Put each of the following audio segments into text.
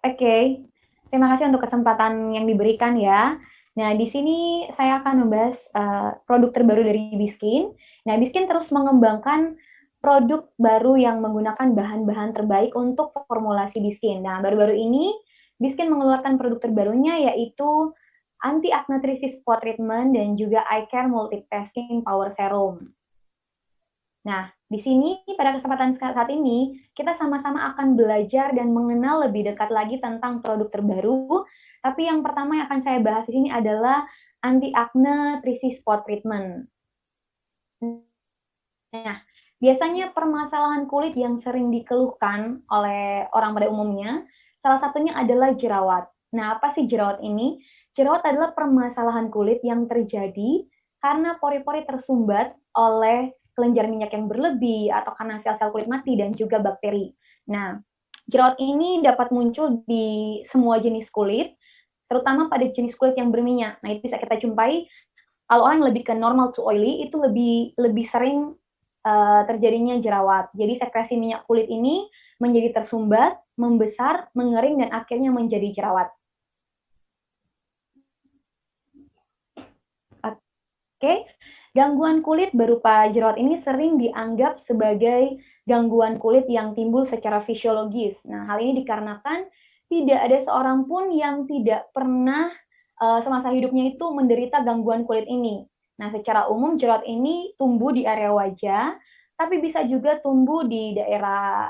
Oke, terima kasih untuk kesempatan yang diberikan ya. Nah, di sini saya akan membahas produk terbaru dari Biskin. Nah, Biskin terus mengembangkan produk baru yang menggunakan bahan-bahan terbaik untuk formulasi Biskin. Nah, baru-baru ini Biskin mengeluarkan produk terbarunya yaitu Anti Acne 3 Spot Treatment dan juga Eye Care Multitasking Power Serum. Nah, di sini pada kesempatan saat ini kita sama-sama akan belajar dan mengenal lebih dekat lagi tentang produk terbaru. Tapi yang pertama yang akan saya bahas di sini adalah anti acne 3C Spot Treatment. Nah, biasanya permasalahan kulit yang sering dikeluhkan oleh orang pada umumnya, salah satunya adalah jerawat. Nah, apa sih jerawat ini? Jerawat adalah permasalahan kulit yang terjadi karena pori-pori tersumbat oleh kelenjar minyak yang berlebih atau karena sel-sel kulit mati dan juga bakteri. Nah, jerawat ini dapat muncul di semua jenis kulit, terutama pada jenis kulit yang berminyak. Nah, itu bisa kita jumpai kalau orang yang lebih ke normal to oily itu lebih lebih sering terjadinya jerawat. Jadi sekresi minyak kulit ini menjadi tersumbat, membesar, mengering dan akhirnya menjadi jerawat. Oke, gangguan kulit berupa jerawat ini sering dianggap sebagai gangguan kulit yang timbul secara fisiologis. Nah, hal ini dikarenakan tidak ada seorang pun yang tidak pernah semasa hidupnya itu menderita gangguan kulit ini. Nah, secara umum jerawat ini tumbuh di area wajah, tapi bisa juga tumbuh di daerah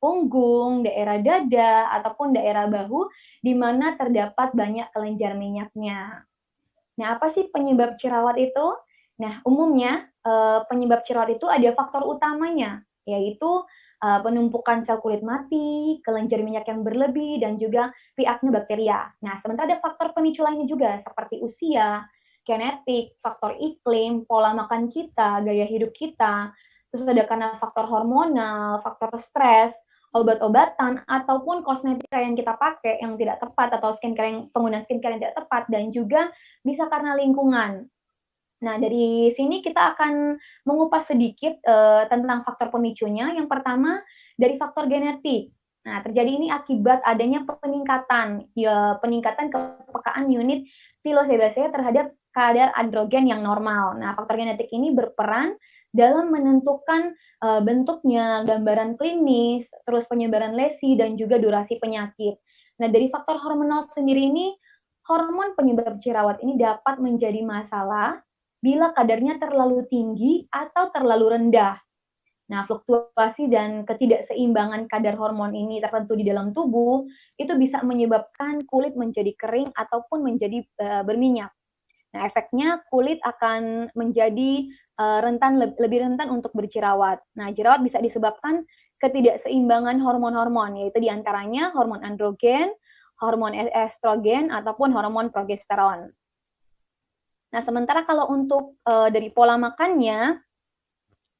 punggung, daerah dada, ataupun daerah bahu, di mana terdapat banyak kelenjar minyaknya. Nah, apa sih penyebab jerawat itu? Nah, umumnya penyebab jerawat itu ada faktor utamanya, yaitu penumpukan sel kulit mati, kelenjar minyak yang berlebih, dan juga P. bakteria. Nah, sementara ada faktor pemicu lainnya juga, seperti usia, genetik, faktor iklim, pola makan kita, gaya hidup kita, terus ada karena faktor hormonal, faktor stres, obat-obatan ataupun kosmetik yang kita pakai yang tidak tepat atau penggunaan skincare yang tidak tepat dan juga bisa karena lingkungan. Nah, dari sini kita akan mengupas sedikit tentang faktor pemicunya. Yang pertama dari faktor genetik. Nah, terjadi ini akibat adanya peningkatan kepekaan unit pilosebacea terhadap kadar androgen yang normal. Nah, faktor genetik ini berperan dalam menentukan bentuknya, gambaran klinis, terus penyebaran lesi dan juga durasi penyakit. Nah, dari faktor hormonal sendiri ini, hormon penyebab jerawat ini dapat menjadi masalah bila kadarnya terlalu tinggi atau terlalu rendah. Nah, fluktuasi dan ketidakseimbangan kadar hormon ini tertentu di dalam tubuh itu bisa menyebabkan kulit menjadi kering ataupun menjadi berminyak. Nah, efeknya kulit akan menjadi lebih rentan untuk berjerawat. Nah, jerawat bisa disebabkan ketidakseimbangan hormon-hormon, yaitu diantaranya hormon androgen, hormon estrogen, ataupun hormon progesteron. Nah, sementara kalau untuk dari pola makannya,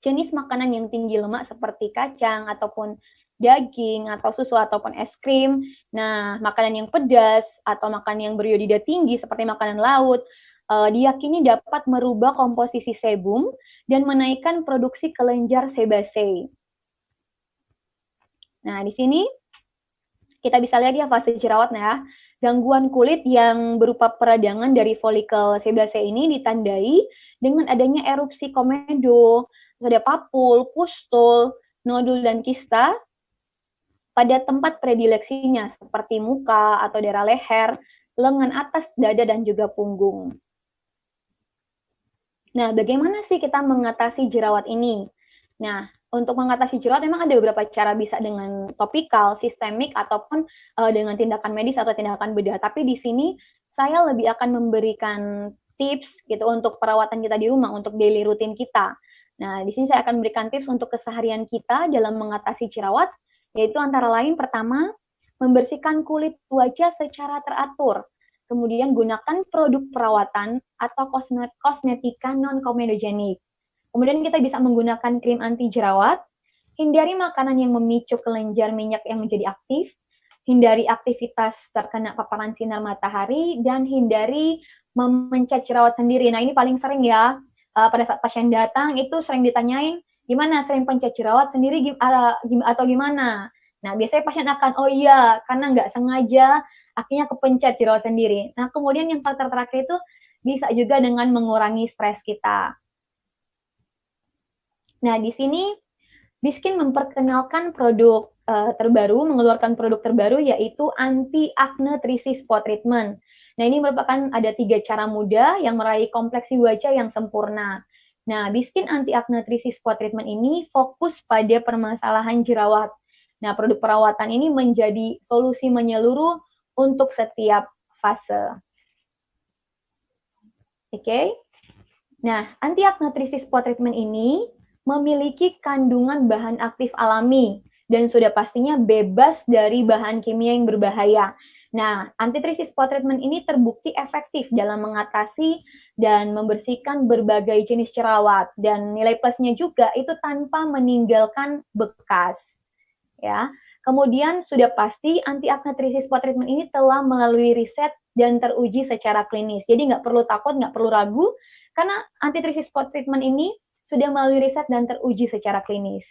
jenis makanan yang tinggi lemak seperti kacang ataupun daging atau susu ataupun es krim. Nah, makanan yang pedas atau makanan yang beriodida tinggi seperti makanan laut diyakini dapat merubah komposisi sebum dan menaikkan produksi kelenjar sebasea. Nah, di sini kita bisa lihat ya fase jerawat ya. Gangguan kulit yang berupa peradangan dari folikel sebasea ini ditandai dengan adanya erupsi komedo, ada papul, pustul, nodul dan kista pada tempat predileksinya seperti muka atau daerah leher, lengan atas, dada dan juga punggung. Nah, bagaimana sih kita mengatasi jerawat ini? Nah, untuk mengatasi jerawat memang ada beberapa cara, bisa dengan topikal, sistemik, ataupun dengan tindakan medis atau tindakan bedah. Tapi di sini saya lebih akan memberikan tips gitu untuk perawatan kita di rumah, untuk daily rutin kita. Nah, di sini saya akan memberikan tips untuk keseharian kita dalam mengatasi jerawat, yaitu antara lain pertama, membersihkan kulit wajah secara teratur. Kemudian gunakan produk perawatan atau kosmetika non-komedogenik. Kemudian kita bisa menggunakan krim anti jerawat, hindari makanan yang memicu kelenjar minyak yang menjadi aktif, hindari aktivitas terkena paparan sinar matahari, dan hindari memencet jerawat sendiri. Nah, ini paling sering ya, pada saat pasien datang itu sering ditanyain, gimana sering pencet jerawat sendiri atau gimana? Nah, biasanya pasien akan, oh iya, karena nggak sengaja, akhirnya kepencet jerawat sendiri. Nah, kemudian yang faktor terakhir itu bisa juga dengan mengurangi stres kita. Nah, di sini Biskin memperkenalkan produk terbaru, mengeluarkan produk terbaru yaitu anti acne 3C Spot Treatment. Nah, ini merupakan ada 3 cara mudah yang meraih kompleksi wajah yang sempurna. Nah, Biskin anti acne 3C Spot Treatment ini fokus pada permasalahan jerawat. Nah, produk perawatan ini menjadi solusi menyeluruh untuk setiap fase. Oke? Nah, anti acne 3C Spot Treatment ini memiliki kandungan bahan aktif alami dan sudah pastinya bebas dari bahan kimia yang berbahaya. Nah, anti 3C Spot Treatment ini terbukti efektif dalam mengatasi dan membersihkan berbagai jenis jerawat dan nilai plusnya juga itu tanpa meninggalkan bekas. Ya. Kemudian sudah pasti anti acne 3C Spot Treatment ini telah melalui riset dan teruji secara klinis. Jadi nggak perlu takut, nggak perlu ragu, karena anti 3C Spot Treatment ini sudah melalui riset dan teruji secara klinis.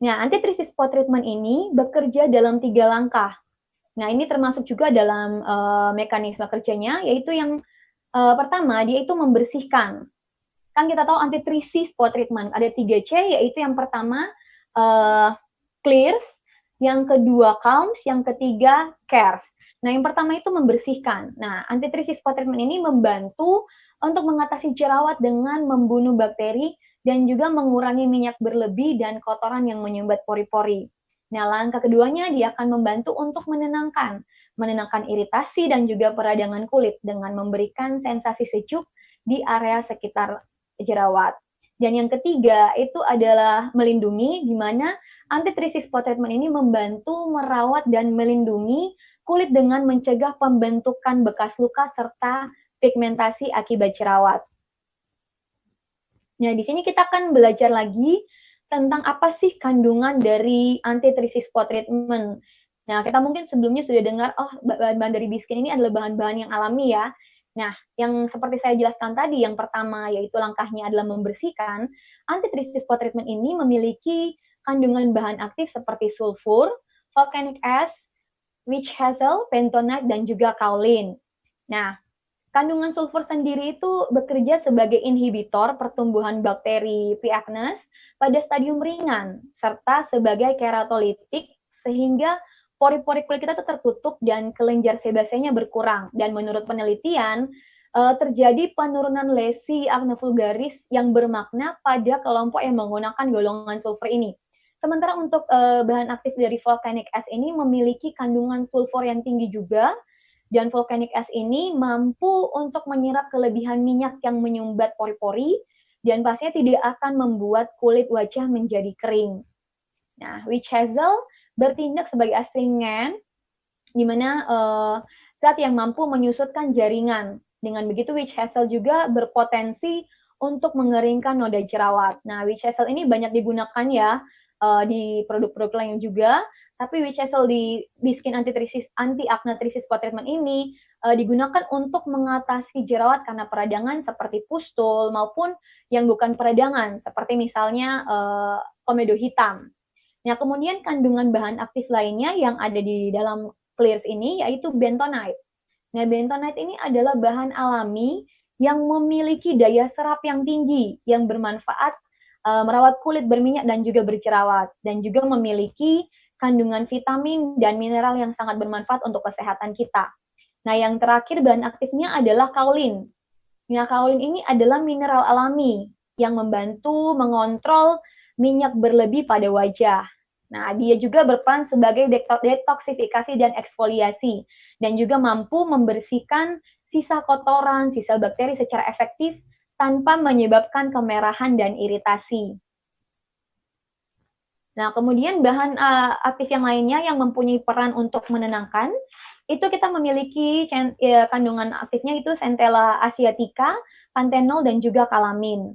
Nah, anti 3C Spot Treatment ini bekerja dalam 3 langkah. Nah, ini termasuk juga dalam mekanisme kerjanya, yaitu yang pertama, dia itu membersihkan. Kan kita tahu anti 3C Spot Treatment, ada 3C, yaitu yang pertama, clears, yang kedua calms, yang ketiga cares. Nah, yang pertama itu membersihkan. Nah, anti 3C Spot Treatment ini membantu untuk mengatasi jerawat dengan membunuh bakteri dan juga mengurangi minyak berlebih dan kotoran yang menyumbat pori-pori. Nah, langkah keduanya dia akan membantu untuk menenangkan iritasi dan juga peradangan kulit dengan memberikan sensasi sejuk di area sekitar jerawat. Dan yang ketiga itu adalah melindungi, di mana anti 3C Spot Treatment ini membantu merawat dan melindungi kulit dengan mencegah pembentukan bekas luka serta pigmentasi akibat jerawat. Nah, di sini kita akan belajar lagi tentang apa sih kandungan dari anti 3C Spot Treatment. Nah, kita mungkin sebelumnya sudah dengar, oh, bahan-bahan dari Biskin ini adalah bahan-bahan yang alami ya. Nah, yang seperti saya jelaskan tadi, yang pertama yaitu langkahnya adalah membersihkan. Anti 3C Spot Treatment ini memiliki kandungan bahan aktif seperti sulfur, volcanic ash, witch hazel, bentonite, dan juga kaolin. Nah, kandungan sulfur sendiri itu bekerja sebagai inhibitor pertumbuhan bakteri P. acnes pada stadium ringan, serta sebagai keratolitik sehingga pori-pori kulit kita itu tertutup dan kelenjar sebasenya berkurang. Dan menurut penelitian, terjadi penurunan lesi acne vulgaris yang bermakna pada kelompok yang menggunakan golongan sulfur ini. Sementara untuk bahan aktif dari volcanic ash ini memiliki kandungan sulfur yang tinggi juga, dan volcanic ash ini mampu untuk menyerap kelebihan minyak yang menyumbat pori-pori dan pastinya tidak akan membuat kulit wajah menjadi kering. Nah, witch hazel bertindak sebagai astringen, di mana zat yang mampu menyusutkan jaringan. Dengan begitu, witch hazel juga berpotensi untuk mengeringkan noda jerawat. Nah, witch hazel ini banyak digunakan ya di produk-produk lain juga, tapi witch hazel di Biskin anti acne 3C Spot Treatment ini digunakan untuk mengatasi jerawat karena peradangan seperti pustul maupun yang bukan peradangan, seperti misalnya komedo hitam. Nah, kemudian kandungan bahan aktif lainnya yang ada di dalam Clears ini yaitu bentonite. Nah, bentonite ini adalah bahan alami yang memiliki daya serap yang tinggi, yang bermanfaat merawat kulit berminyak dan juga berjerawat, dan juga memiliki kandungan vitamin dan mineral yang sangat bermanfaat untuk kesehatan kita. Nah, yang terakhir bahan aktifnya adalah kaolin. Nah, kaolin ini adalah mineral alami yang membantu mengontrol minyak berlebih pada wajah. Nah, dia juga berperan sebagai detoksifikasi dan eksfoliasi, dan juga mampu membersihkan sisa kotoran, sisa bakteri secara efektif tanpa menyebabkan kemerahan dan iritasi. Nah, kemudian bahan aktif yang lainnya yang mempunyai peran untuk menenangkan, itu kita memiliki kandungan aktifnya itu Centella asiatica, panthenol, dan juga kalamin.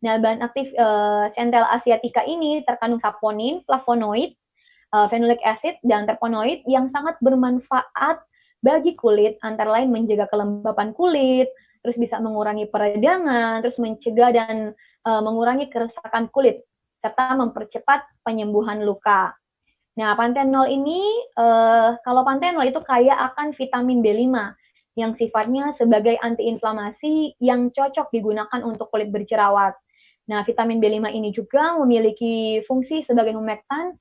Nah, bahan aktif Centella asiatica ini terkandung saponin, flavonoid, phenolic acid, dan terpenoid yang sangat bermanfaat bagi kulit, antara lain menjaga kelembapan kulit, terus bisa mengurangi peradangan, terus mencegah dan mengurangi kerusakan kulit, serta mempercepat penyembuhan luka. Nah, pantenol ini, kalau pantenol itu kaya akan vitamin B5 yang sifatnya sebagai antiinflamasi yang cocok digunakan untuk kulit berjerawat. Nah, vitamin B5 ini juga memiliki fungsi sebagai humektan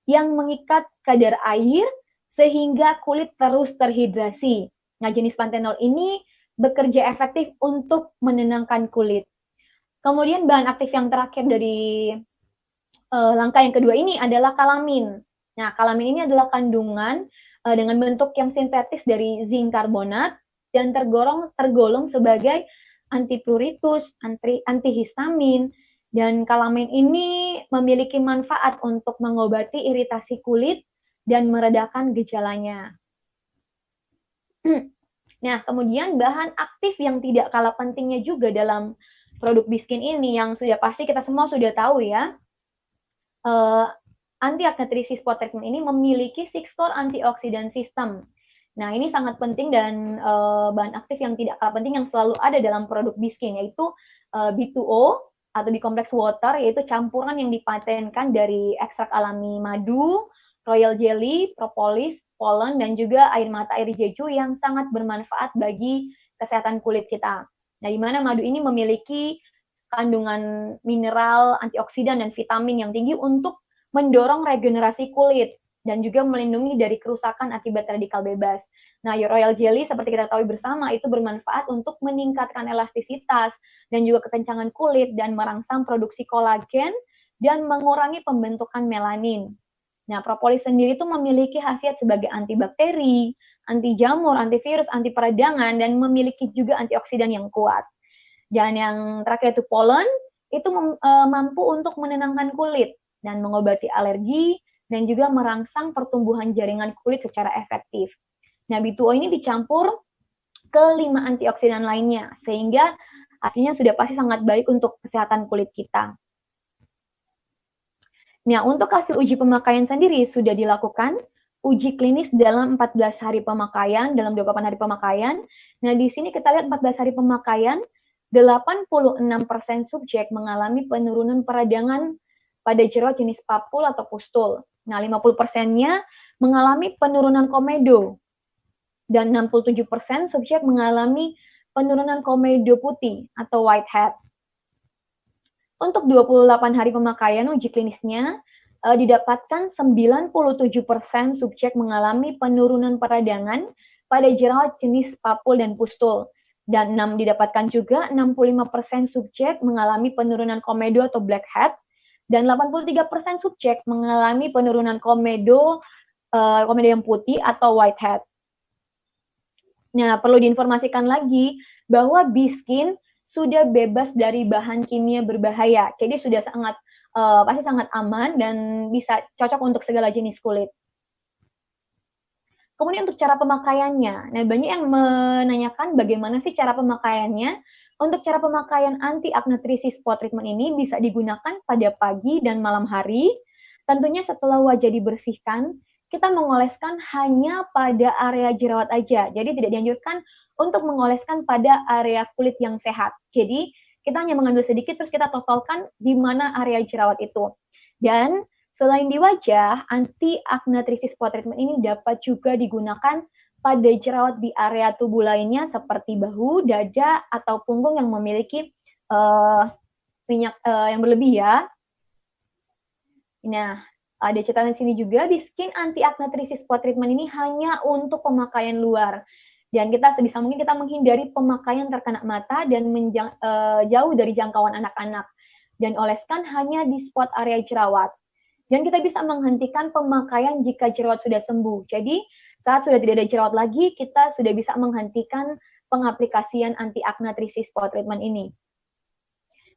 yang mengikat kadar air sehingga kulit terus terhidrasi. Nah, jenis pantenol ini bekerja efektif untuk menenangkan kulit. Kemudian bahan aktif yang terakhir dari langkah yang kedua ini adalah kalamin. Nah, kalamin ini adalah kandungan dengan bentuk yang sintetis dari zinc karbonat dan tergolong sebagai antipruritus, antihistamin, dan kalamin ini memiliki manfaat untuk mengobati iritasi kulit dan meredakan gejalanya. Nah, kemudian bahan aktif yang tidak kalah pentingnya juga dalam produk Biskin ini yang sudah pasti kita semua sudah tahu ya. Anti-acne 3C Spot Treatment ini memiliki 6-core antioksidan system. Nah, ini sangat penting dan bahan aktif yang tidak kalah penting yang selalu ada dalam produk Biskin, yaitu B2O atau B-complex water, yaitu campuran yang dipatenkan dari ekstrak alami madu, royal jelly, propolis, pollen, dan juga air mata air jeju yang sangat bermanfaat bagi kesehatan kulit kita. Nah, di mana madu ini memiliki kandungan mineral, antioksidan, dan vitamin yang tinggi untuk mendorong regenerasi kulit dan juga melindungi dari kerusakan akibat radikal bebas. Nah, royal jelly seperti kita tahu bersama itu bermanfaat untuk meningkatkan elastisitas dan juga kekencangan kulit dan merangsang produksi kolagen dan mengurangi pembentukan melanin. Nah, propolis sendiri itu memiliki khasiat sebagai antibakteri, anti jamur, antivirus, anti peradangan, dan memiliki juga antioksidan yang kuat. Dan yang terakhir itu pollen, itu mampu untuk menenangkan kulit dan mengobati alergi dan juga merangsang pertumbuhan jaringan kulit secara efektif. Nah, B2O ini dicampur ke 5 antioksidan lainnya, sehingga hasilnya sudah pasti sangat baik untuk kesehatan kulit kita. Nah, untuk hasil uji pemakaian sendiri sudah dilakukan uji klinis dalam 14 hari pemakaian, dalam 28 hari pemakaian. Nah, di sini kita lihat 14 hari pemakaian, 86% subjek mengalami penurunan peradangan pada jerawat jenis papul atau pustul. Nah, 50%-nya mengalami penurunan komedo. Dan 67% subjek mengalami penurunan komedo putih atau whitehead. Untuk 28 hari pemakaian uji klinisnya, didapatkan 97% subjek mengalami penurunan peradangan pada jerawat jenis papul dan pustul. Dan didapatkan juga 65% subjek mengalami penurunan komedo atau blackhead, dan 83% subjek mengalami penurunan komedo yang putih atau whitehead. Nah, perlu diinformasikan lagi bahwa Biskin sudah bebas dari bahan kimia berbahaya, jadi sudah pasti sangat aman dan bisa cocok untuk segala jenis kulit. Kemudian untuk cara pemakaiannya, nah banyak yang menanyakan bagaimana sih cara pemakaiannya. Untuk cara pemakaian anti-acne 3C Spot Treatment ini bisa digunakan pada pagi dan malam hari. Tentunya setelah wajah dibersihkan, kita mengoleskan hanya pada area jerawat aja. Jadi tidak dianjurkan untuk mengoleskan pada area kulit yang sehat. Jadi kita hanya mengambil sedikit terus kita totalkan di mana area jerawat itu. Dan selain di wajah, anti-acne 3C Spot Treatment ini dapat juga digunakan pada jerawat di area tubuh lainnya seperti bahu, dada, atau punggung yang memiliki minyak yang berlebih ya. Nah, ada catatan di sini juga, Biskin anti-acne 3C Spot Treatment ini hanya untuk pemakaian luar. Dan kita sebisa mungkin kita menghindari pemakaian terkena mata dan jauh dari jangkauan anak-anak. Dan oleskan hanya di spot area jerawat. Dan kita bisa menghentikan pemakaian jika jerawat sudah sembuh. Jadi, saat sudah tidak ada jerawat lagi, kita sudah bisa menghentikan pengaplikasian anti-acne 3C Spot Treatment ini.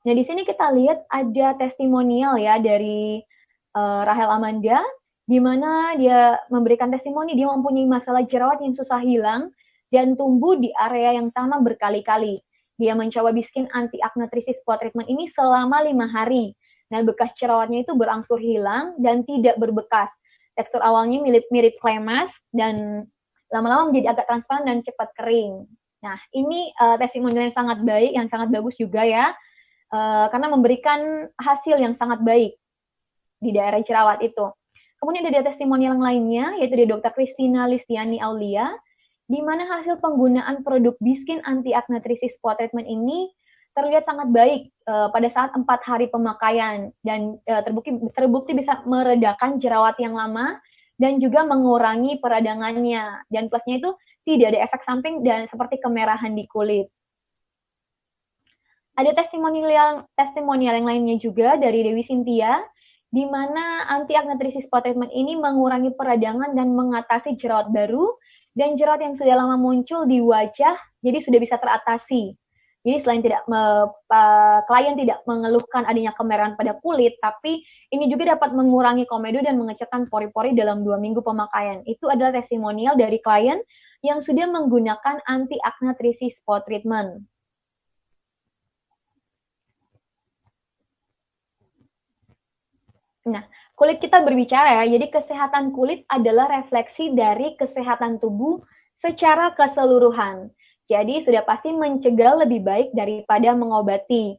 Nah, di sini kita lihat ada testimonial ya dari Rahel Amanda, di mana dia memberikan testimoni dia mempunyai masalah jerawat yang susah hilang dan tumbuh di area yang sama berkali-kali. Dia mencoba Biskin anti-acne 3C Spot Treatment ini selama 5 hari. Nah, bekas jerawatnya itu berangsur hilang dan tidak berbekas. Tekstur awalnya mirip clay mask dan lama-lama menjadi agak transparan dan cepat kering. Nah, ini testimonial yang sangat baik, yang sangat bagus juga ya, karena memberikan hasil yang sangat baik. di daerah jerawat itu. Kemudian ada testimonial yang lainnya, yaitu dari Dr. Christina Listiani Aulia, di mana hasil penggunaan produk Biskin Anti Acne 3 Spot Treatment ini terlihat sangat baik pada saat 4 hari pemakaian dan terbukti bisa meredakan jerawat yang lama dan juga mengurangi peradangannya. Dan plusnya itu tidak ada efek samping dan seperti kemerahan di kulit. Ada testimonial yang lainnya juga dari Dewi Cynthia, di mana anti acne 3 spot treatment ini mengurangi peradangan dan mengatasi jerawat baru dan jerawat yang sudah lama muncul di wajah, jadi sudah bisa teratasi. Jadi selain klien tidak mengeluhkan adanya kemerahan pada kulit, tapi ini juga dapat mengurangi komedo dan mengecilkan pori-pori dalam 2 minggu pemakaian. Itu adalah testimonial dari klien yang sudah menggunakan anti acne 3 spot treatment. Nah, kulit kita berbicara ya, jadi kesehatan kulit adalah refleksi dari kesehatan tubuh secara keseluruhan. Jadi sudah pasti mencegah lebih baik daripada mengobati.